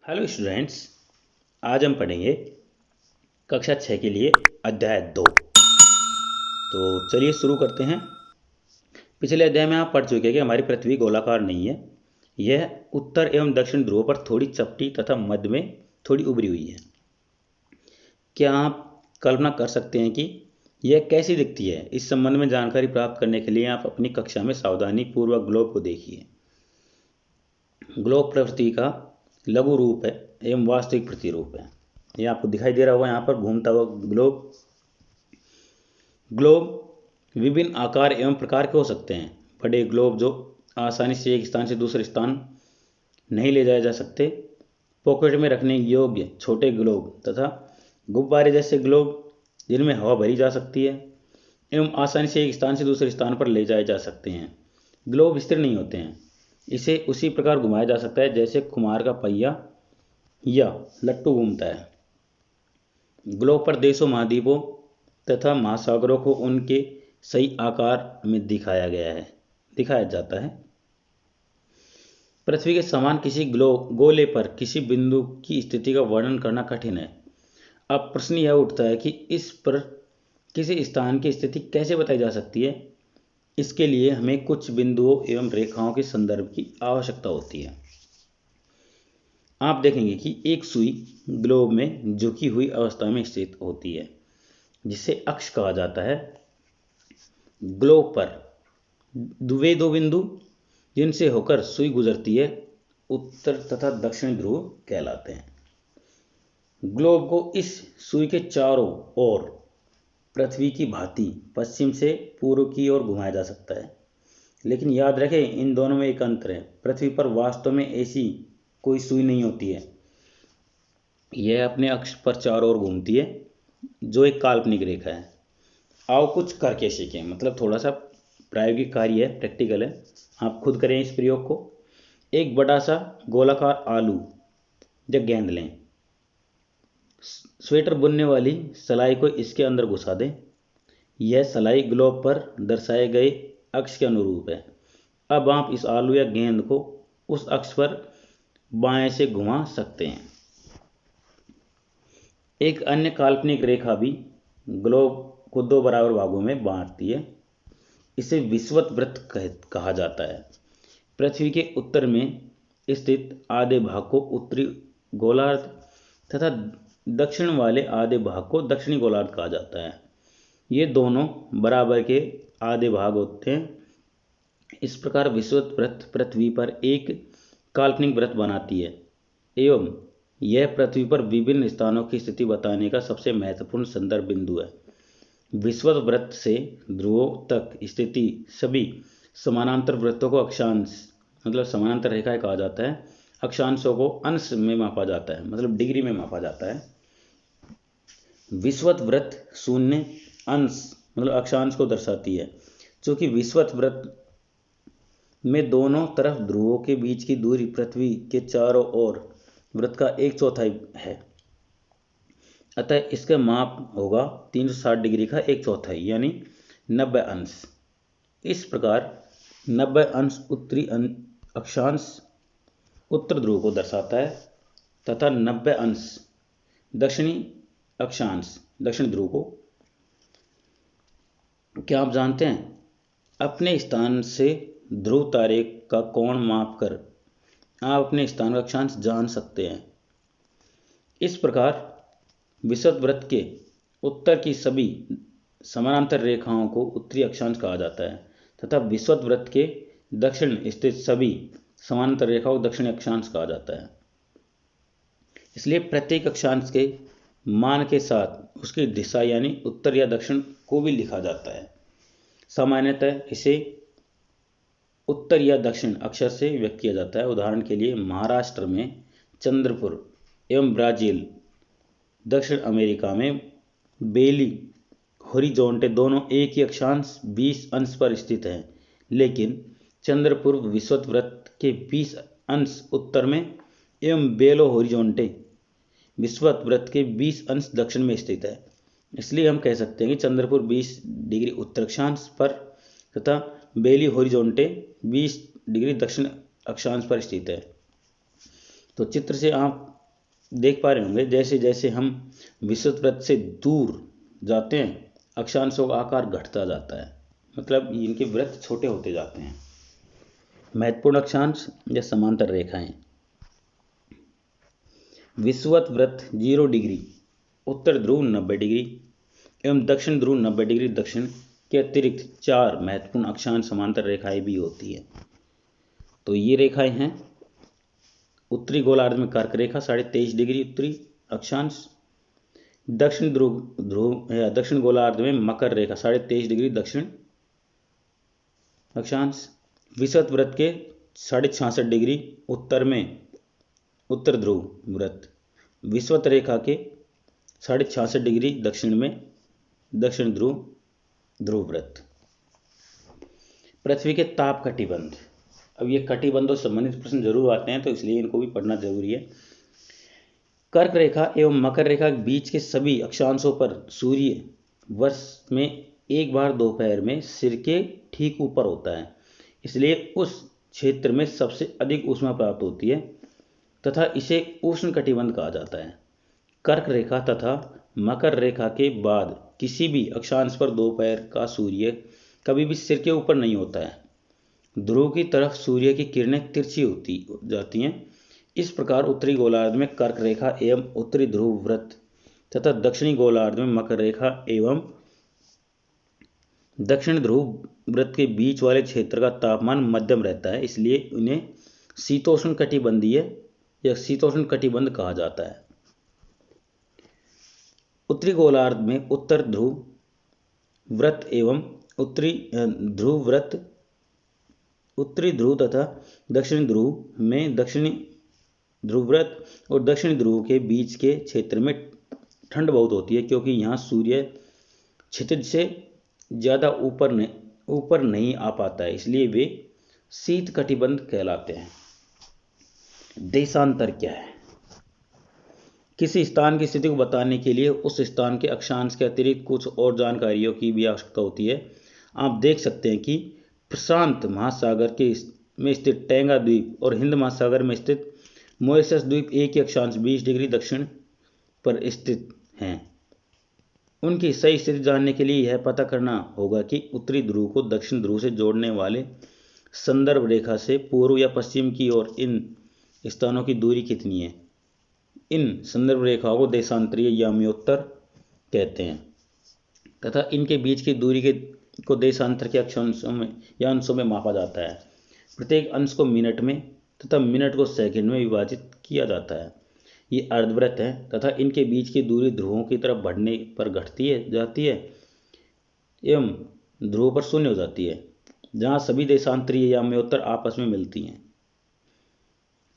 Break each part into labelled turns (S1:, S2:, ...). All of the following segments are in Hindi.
S1: हेलो स्टूडेंट्स, आज हम पढ़ेंगे कक्षा 6 के लिए अध्याय 2। तो चलिए शुरू करते हैं। पिछले अध्याय में आप पढ़ चुके हैं कि हमारी पृथ्वी गोलाकार नहीं है। यह उत्तर एवं दक्षिण ध्रुव पर थोड़ी चपटी तथा मध्य में थोड़ी उभरी हुई है। क्या आप कल्पना कर सकते हैं कि यह कैसी दिखती है? इस संबंध में जानकारी प्राप्त करने के लिए आप अपनी कक्षा में सावधानी पूर्वक ग्लोब को देखिए। ग्लोब पृथ्वी का लघु रूप है एवं वास्तविक प्रतिरूप है। ये आपको दिखाई दे रहा होगा यहाँ पर घूमता हुआ ग्लोब। ग्लोब विभिन्न आकार एवं प्रकार के हो सकते हैं। बड़े ग्लोब जो आसानी से एक स्थान से दूसरे स्थान नहीं ले जाए जा सकते, पॉकेट में रखने योग्य छोटे ग्लोब तथा गुब्बारे जैसे ग्लोब जिनमें हवा भरी जा सकती है एवं आसानी से एक स्थान से दूसरे स्थान पर ले जाए जा सकते हैं। ग्लोब स्थिर नहीं होते हैं। इसे उसी प्रकार घुमाया जा सकता है जैसे कुम्हार का पहिया या लट्टू घूमता है। ग्लोब पर देशों, महाद्वीपों तथा महासागरों को उनके सही आकार में दिखाया जाता है। पृथ्वी के समान किसी गोले पर किसी बिंदु की स्थिति का वर्णन करना कठिन है। अब प्रश्न यह उठता है कि इस पर किसी स्थान की स्थिति कैसे बताई जा सकती है। इसके लिए हमें कुछ बिंदुओं एवं रेखाओं के संदर्भ की आवश्यकता होती है। आप देखेंगे कि एक सुई ग्लोब में झुकी हुई अवस्था में स्थित होती है जिसे अक्ष कहा जाता है। ग्लोब पर वे दो बिंदु जिनसे होकर सुई गुजरती है उत्तर तथा दक्षिण ध्रुव कहलाते हैं। ग्लोब को इस सुई के चारों ओर पृथ्वी की भांति पश्चिम से पूर्व की ओर घुमाया जा सकता है। लेकिन याद रखें, इन दोनों में एक अंतर है। पृथ्वी पर वास्तव में ऐसी कोई सुई नहीं होती है। यह अपने अक्ष पर चारों ओर घूमती है जो एक काल्पनिक रेखा है। आओ कुछ करके सीखें। मतलब थोड़ा सा प्रायोगिक कार्य है, प्रैक्टिकल है। आप खुद करें इस प्रयोग को। एक बड़ा सा गोलाकार आलू या गेंद लें। स्वेटर बुनने वाली सलाई को इसके अंदर घुसा दें। यह सलाई ग्लोब पर दर्शाए गए अक्ष के अनुरूप है। अब आप इस आलू या गेंद को उस अक्ष पर बाएं से घुमा सकते हैं। एक अन्य काल्पनिक रेखा भी ग्लोब को दो बराबर भागों में बांटती है। इसे विषुवत वृत्त कहा जाता है। पृथ्वी के उत्तर में स्थित आधे भाग को उत्तरी गोलार्ध तथा दक्षिण वाले आधे भाग को दक्षिणी गोलार्ध कहा जाता है। ये दोनों बराबर के आधे भाग होते हैं। इस प्रकार विषुवत वृत्त पृथ्वी पर एक काल्पनिक वृत्त बनाती है एवं यह पृथ्वी पर विभिन्न स्थानों की स्थिति बताने का सबसे महत्वपूर्ण संदर्भ बिंदु है। विषुवत वृत्त से ध्रुवों तक स्थिति सभी समानांतर वृत्तों को अक्षांश मतलब समानांतर रेखाएं कहा जाता है। अक्षांशों को अंश में मापा जाता है, मतलब डिग्री में मापा जाता है। विषुवत वृत्त शून्य अंश मतलब अक्षांश को दर्शाती है। चूंकि विषुवत वृत्त में दोनों तरफ ध्रुवों के बीच की दूरी पृथ्वी के चारों ओर वृत्त का 1/4 है, अतः इसका माप होगा 360 डिग्री का 1/4 यानी 90 अंश। इस प्रकार 90 अंश उत्तरी अक्षांश उत्तर ध्रुव को दर्शाता है तथा 90 अंश दक्षिणी अक्षांश दक्षिण ध्रुव को। क्या आप जानते हैं, अपने स्थान से ध्रुव तारे का कोण मापकर आप अपने स्थान का अक्षांश जान सकते हैं। इस प्रकार विषुवत वृत्त के उत्तर की सभी समानांतर रेखाओं को उत्तरी अक्षांश कहा जाता है तथा विषुवत वृत्त के दक्षिण स्थित सभी समानांतर रेखाओं को दक्षिणी अक्षांश कहा जाता है। इसलिए प्रत्येक अक्षांश के मान के साथ उसकी दिशा यानी उत्तर या दक्षिण को भी लिखा जाता है। सामान्यतः इसे उत्तर या दक्षिण अक्षर से व्यक्त किया जाता है। उदाहरण के लिए महाराष्ट्र में चंद्रपुर एवं ब्राजील, दक्षिण अमेरिका में बेली हॉरिजॉन्टे दोनों एक ही अक्षांश 20 अंश पर स्थित हैं, लेकिन चंद्रपुर विषुवत वृत्त के 20 अंश उत्तर में एवं बेलो हॉरिजॉन्टे विषुवत वृत्त के 20 अंश दक्षिण में स्थित है। इसलिए हम कह सकते हैं कि चंद्रपुर 20 डिग्री उत्तर अक्षांश पर तथा बेली हॉरिजॉन्टे 20 डिग्री दक्षिण अक्षांश पर स्थित है। तो चित्र से आप देख पा रहे होंगे, जैसे जैसे हम विषुववृत्त से दूर जाते हैं अक्षांशों का आकार घटता जाता है, मतलब इनके वृत्त छोटे होते जाते हैं। महत्वपूर्ण अक्षांश या समांतर रेखाएं। विषुवत वृत्त 0 डिग्री, उत्तर ध्रुव 90 डिग्री एवं दक्षिण ध्रुव 90 डिग्री दक्षिण के अतिरिक्त 4 महत्वपूर्ण अक्षांश समांतर रेखाएं भी होती है। तो ये रेखाएं हैं, उत्तरी गोलार्ध में कर्क रेखा 23.5 डिग्री उत्तरी अक्षांश, दक्षिण दक्षिण गोलार्ध में मकर रेखा 23.5 डिग्री दक्षिण अक्षांश, विषुवत वृत्त के 66.5 डिग्री उत्तर में उत्तर ध्रुव वृत्त, विषुवत रेखा के 66.5 डिग्री दक्षिण में दक्षिण ध्रुव वृत्त। पृथ्वी के ताप कटिबंध। अब ये कटिबंधों से संबंधित प्रश्न जरूर आते हैं, तो इसलिए इनको भी पढ़ना जरूरी है। कर्क रेखा एवं मकर रेखा के बीच के सभी अक्षांशों पर सूर्य वर्ष में एक बार दोपहर में सिर के ठीक ऊपर होता है, इसलिए उस क्षेत्र में सबसे अधिक ऊष्मा प्राप्त होती है तथा इसे उष्ण कटिबंध कहा जाता है। कर्क रेखा तथा मकर रेखा के बाद किसी भी अक्षांश पर दोपहर का सूर्य कभी भी सिर के ऊपर नहीं होता है। ध्रुव की तरफ सूर्य की किरणें तिरछी होती जाती हैं। इस प्रकार उत्तरी गोलार्ध में कर्क रेखा एवं उत्तरी ध्रुव वृत्त तथा दक्षिणी गोलार्ध में मकर रेखा एवं दक्षिण ध्रुव वृत्त के बीच वाले क्षेत्र का तापमान मध्यम रहता है, इसलिए इन्हें शीतोष्ण कटिबंधीय या शीतोष्ण कटिबंध कहा जाता है। उत्तरी गोलार्ध में उत्तर ध्रुव वृत्त एवं उत्तरी ध्रुव वृत्त, उत्तरी ध्रुव तथा दक्षिणी ध्रुव में दक्षिणी ध्रुव वृत्त और दक्षिणी ध्रुव के बीच के क्षेत्र में ठंड बहुत होती है, क्योंकि यहाँ सूर्य क्षितिज से ज़्यादा ऊपर नहीं आ पाता है, इसलिए वे शीत कटिबंध कहलाते हैं। देशांतर क्या है? किसी स्थान की स्थिति को बताने के लिए उस स्थान के अक्षांश के अतिरिक्त कुछ और जानकारियों की भी आवश्यकता होती है। आप देख सकते हैं कि प्रशांत महासागर के में स्थित टैंगा द्वीप और हिंद महासागर में स्थित मॉरिशस द्वीप एक ही अक्षांश 20 डिग्री दक्षिण पर स्थित हैं। उनकी सही स्थिति जानने के लिए यह पता करना होगा कि उत्तरी ध्रुव को दक्षिण ध्रुव से जोड़ने वाले संदर्भ रेखा से पूर्व या पश्चिम की ओर इन स्थानों की दूरी कितनी है। इन संदर्भ रेखाओं को देशांतरीय याम्योत्तर कहते हैं तथा इनके बीच की दूरी को देशांतर के अक्षांशों में या अंशों में मापा जाता है। प्रत्येक अंश को मिनट में तथा मिनट को सेकंड में विभाजित किया जाता है। ये अर्धवृत्त हैं तथा इनके बीच की दूरी ध्रुवों की तरफ बढ़ने पर जाती है एवं ध्रुव पर शून्य हो जाती है, जहाँ सभी देशांतरीय याम्योत्तर आपस में मिलती हैं।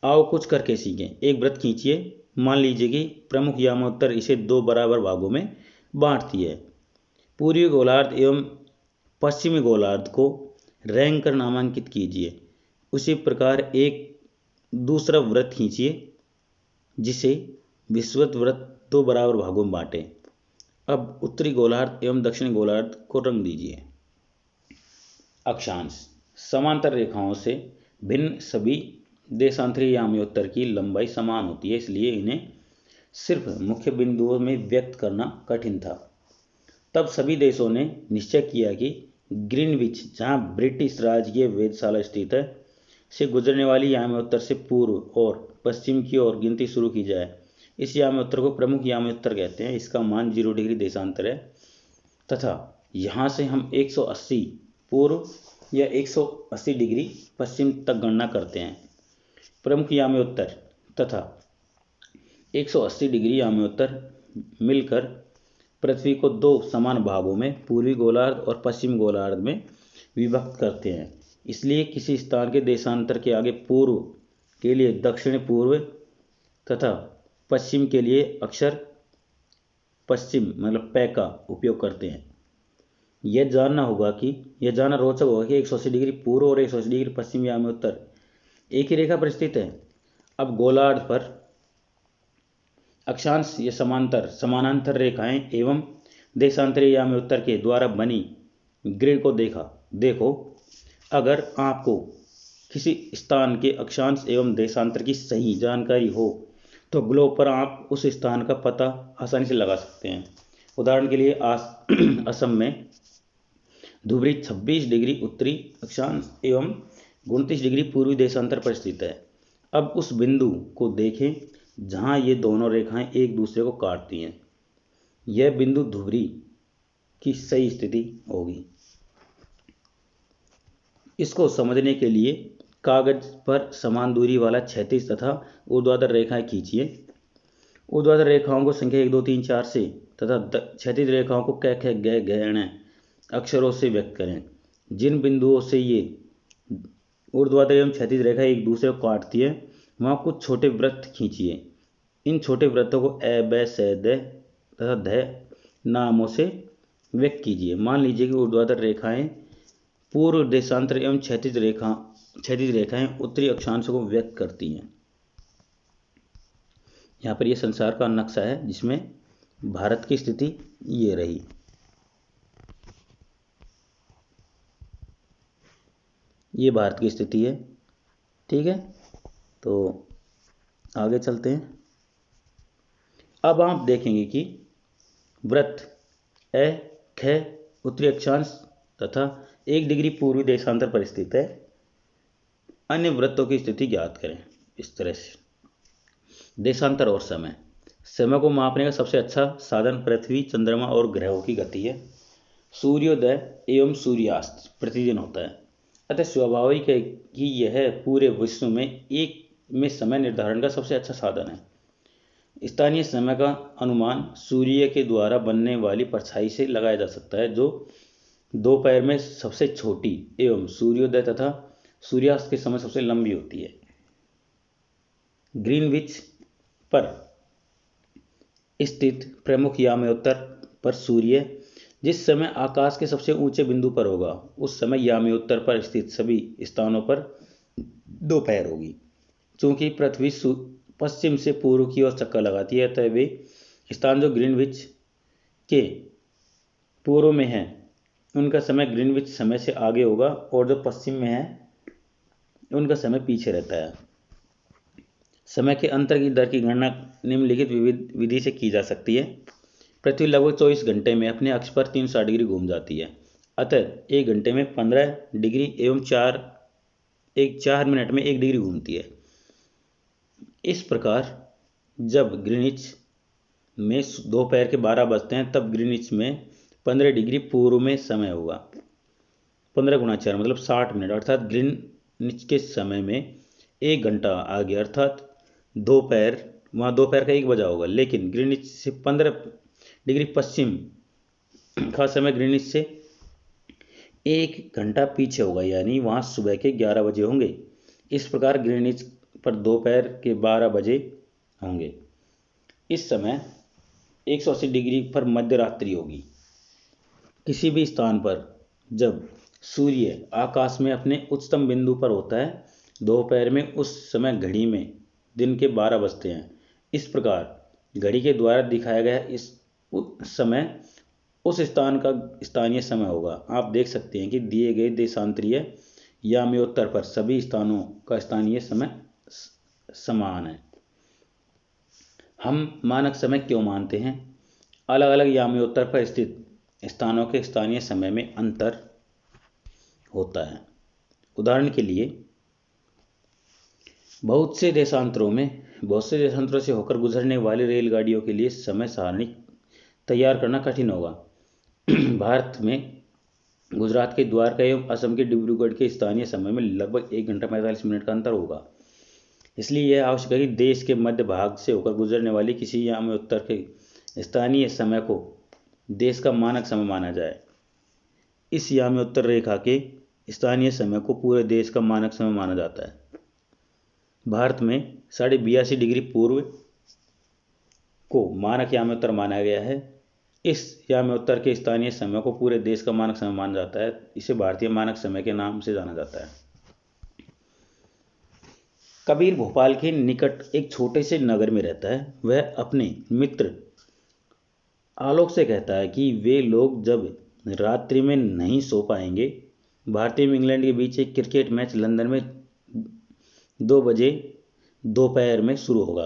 S1: आओ कुछ करके सीखें। एक वृत्त खींचिए। मान लीजिए कि प्रमुख यामोत्तर इसे 2 बराबर भागों में बांटती है। पूर्वी गोलार्ध एवं पश्चिमी गोलार्ध को रैंक कर नामांकित कीजिए। उसी प्रकार एक दूसरा वृत्त खींचिए जिसे विषुवत वृत्त 2 बराबर भागों में बांटे। अब उत्तरी गोलार्ध एवं दक्षिणी गोलार्ध को रंग दीजिए। अक्षांश समांतर रेखाओं से भिन्न सभी देशांतरीय याम्योत्तर की लंबाई समान होती है, इसलिए इन्हें सिर्फ मुख्य बिंदुओं में व्यक्त करना कठिन था। तब सभी देशों ने निश्चय किया कि ग्रीनविच, जहां ब्रिटिश राजकीय वेधशाला स्थित है, से गुजरने वाली याम्योत्तर से पूर्व और पश्चिम की ओर गिनती शुरू की जाए। इस याम्योत्तर को प्रमुख याम्योत्तर कहते हैं। इसका मान 0 डिग्री देशांतर है तथा यहाँ से हम 180 पूर्व या 180 डिग्री पश्चिम तक गणना करते हैं। प्रमुख याम्योत्तर तथा 180 डिग्री याम्योत्तर मिलकर पृथ्वी को 2 समान भागों में पूर्वी गोलार्ध और पश्चिम गोलार्ध में विभक्त करते हैं। इसलिए किसी स्थान के देशांतर के आगे पूर्व के लिए दक्षिण पूर्व तथा पश्चिम के लिए अक्षर पश्चिम मतलब पै का उपयोग करते हैं। यह जानना रोचक होगा कि 180 डिग्री पूर्व और 180 डिग्री पश्चिम याम्योत्तर एक ही रेखा पर स्थित है। अब गोलार्ध पर अक्षांश या समानांतर रेखाएं एवं देशांतरीय याम्योत्तर के द्वारा बनी ग्रिड को देखो। अगर आपको किसी स्थान के अक्षांश एवं देशांतर की सही जानकारी हो तो ग्लोब पर आप उस स्थान का पता आसानी से लगा सकते हैं। उदाहरण के लिए असम में धुबरी 26 डिग्री उत्तरी अक्षांश एवं 29 डिग्री पूर्वी देशांतर पर स्थित है। अब उस बिंदु को देखें जहां ये दोनों रेखाएं एक दूसरे को काटती हैं। यह बिंदु धुबरी की सही स्थिति होगी। इसको समझने के लिए कागज पर समान दूरी वाला क्षैतिज तथा ऊर्ध्वाधर रेखाएं खींचिए। ऊर्ध्वाधर रेखाओं को संख्या 1 2 3 4 से तथा क्षैतिज रेखाओं को क ख ग घ अक्षरों से व्यक्त करें। जिन बिंदुओं से ये ऊर्ध्वाधर एवं क्षैतिज रेखा एक दूसरे को काटती है वहां कुछ छोटे वृत्त खींचिए। इन छोटे वृत्तों को अ ब स द तथा ध नामों से व्यक्त कीजिए। मान लीजिए कि ऊर्ध्वाधर रेखाएं पूर्व देशांतर एवं क्षैतिज रेखाएं उत्तरी अक्षांश को व्यक्त करती हैं। यहाँ पर यह संसार का नक्शा है जिसमें भारत की स्थिति ये रही। ये भारत की स्थिति है। ठीक है, तो आगे चलते हैं। अब आप देखेंगे कि वृत्त अ ख उत्तरी अक्षांश तथा 1 डिग्री पूर्वी देशांतर पर स्थित है। अन्य वृत्तों की स्थिति ज्ञात करें इस तरह से। देशांतर और समय। समय को मापने का सबसे अच्छा साधन पृथ्वी, चंद्रमा और ग्रहों की गति है। सूर्योदय एवं सूर्यास्त प्रतिदिन होता है, अतः स्वाभाविक है कि यह पूरे विश्व में एक में समय निर्धारण का सबसे अच्छा साधन है। स्थानीय समय का अनुमान सूर्य के द्वारा बनने वाली परछाई से लगाया जा सकता है, जो दोपहर में सबसे छोटी एवं सूर्योदय तथा सूर्यास्त के समय सबसे लंबी होती है। ग्रीनविच पर स्थित प्रमुख याम्योत्तर पर सूर्य जिस समय आकाश के सबसे ऊंचे बिंदु पर होगा उस समय याम्योत्तर पर स्थित सभी स्थानों पर दोपहर होगी। चूंकि पृथ्वी पश्चिम से पूर्व की ओर चक्कर लगाती है, अतः वे स्थान जो ग्रीनविच के पूर्व में है उनका समय ग्रीनविच समय से आगे होगा और जो पश्चिम में है उनका समय पीछे रहता है। समय के अंतर की दर की गणना निम्नलिखित विधि से की जा सकती है। पृथ्वी लगभग 24 घंटे में अपने अक्ष पर 360 डिग्री घूम जाती है, अतः 1 घंटे में 15 डिग्री एवं 4 मिनट में 1 डिग्री घूमती है। इस प्रकार जब ग्रीनिच में दोपहर के 12 बजते हैं तब ग्रीनिच में 15 डिग्री पूर्व में समय होगा। 15 गुणा 4 मतलब 60 मिनट, अर्थात ग्रीनिच के समय में 1 घंटा आगे, अर्थात वहाँ दोपहर का 1 बजा होगा। लेकिन ग्रीनिच से 15 डिग्री पश्चिम का समय ग्रीनिच से 1 घंटा पीछे होगा, यानी वहाँ सुबह के 11 बजे होंगे। इस प्रकार ग्रीनिच पर दोपहर के 12 बजे होंगे। इस समय 180 डिग्री पर मध्य रात्रि होगी। किसी भी स्थान पर जब सूर्य आकाश में अपने उच्चतम बिंदु पर होता है दोपहर में, उस समय घड़ी में दिन के 12 बजते हैं। इस प्रकार घड़ी के द्वारा दिखाया गया इस समय उस स्थान का स्थानीय समय होगा। आप देख सकते हैं कि दिए गए देशांतरीय याम्योत्तर पर सभी स्थानों का स्थानीय समय समान है। हम मानक समय क्यों मानते हैं? अलग अलग याम्योत्तर पर स्थित स्थानों के स्थानीय समय में अंतर होता है। उदाहरण के लिए बहुत से देशांतरों से होकर गुजरने वाली रेलगाड़ियों के लिए समय सारणी तैयार करना कठिन होगा। भारत में गुजरात के द्वारका एवं असम के डिब्रूगढ़ के स्थानीय समय में लगभग 1 घंटा 45 मिनट का अंतर होगा। इसलिए यह आवश्यक है कि देश के मध्य भाग से होकर गुजरने वाली किसी याम्योत्तर के स्थानीय समय को देश का मानक समय माना जाए। इस याम्योत्तर रेखा के स्थानीय समय को पूरे देश का मानक समय माना जाता है। भारत में 82.5 डिग्री पूर्व को मानक याम्योत्तर माना गया है। इस याम्योत्तर के स्थानीय समय को पूरे देश का मानक समय माना जाता है। इसे भारतीय मानक समय के नाम से जाना जाता है। कबीर भोपाल के निकट एक छोटे से नगर में रहता है। वह अपने मित्र आलोक से कहता है कि वे लोग जब रात्रि में नहीं सो पाएंगे। भारतीय एवं इंग्लैंड के बीच एक क्रिकेट मैच लंदन में 2 बजे दोपहर में शुरू होगा।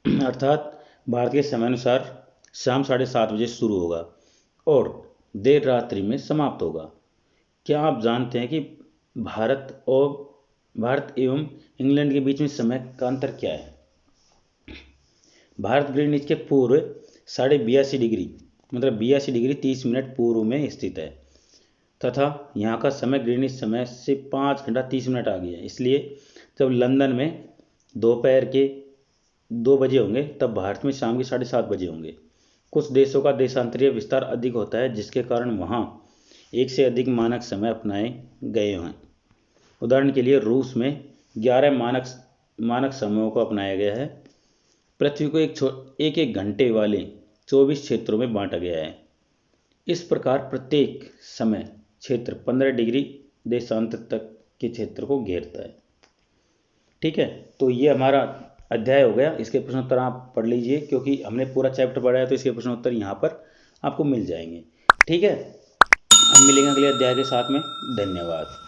S1: अर्थात भारत के समयानुसार शाम 7:30 बजे शुरू होगा और देर रात्रि में समाप्त होगा। क्या आप जानते हैं कि भारत और भारत एवं इंग्लैंड के बीच में समय का अंतर क्या है? भारत ग्रीनिच के पूर्व 82.5 डिग्री मतलब 82 डिग्री 30 मिनट पूर्व में स्थित है तथा यहाँ का समय ग्रीनिच समय से 5 घंटा 30 मिनट आगे है। इसलिए जब लंदन में दोपहर के 2 बजे होंगे तब भारत में शाम के 7:30 बजे होंगे। कुछ देशों का देशांतरीय विस्तार अधिक होता है जिसके कारण वहाँ एक से अधिक मानक समय अपनाए गए हैं। उदाहरण के लिए रूस में 11 मानक समयों को अपनाया गया है। पृथ्वी को एक एक घंटे वाले 24 क्षेत्रों में बांटा गया है। इस प्रकार प्रत्येक समय क्षेत्र 15 डिग्री देशांतर तक के क्षेत्र को घेरता है। ठीक है, तो ये हमारा अध्याय हो गया। इसके प्रश्नोत्तर आप पढ़ लीजिए क्योंकि हमने पूरा चैप्टर पढ़ा है तो इसके प्रश्नोत्तर यहाँ पर आपको मिल जाएंगे। ठीक है, हम मिलेंगे अगले अध्याय के साथ में। धन्यवाद।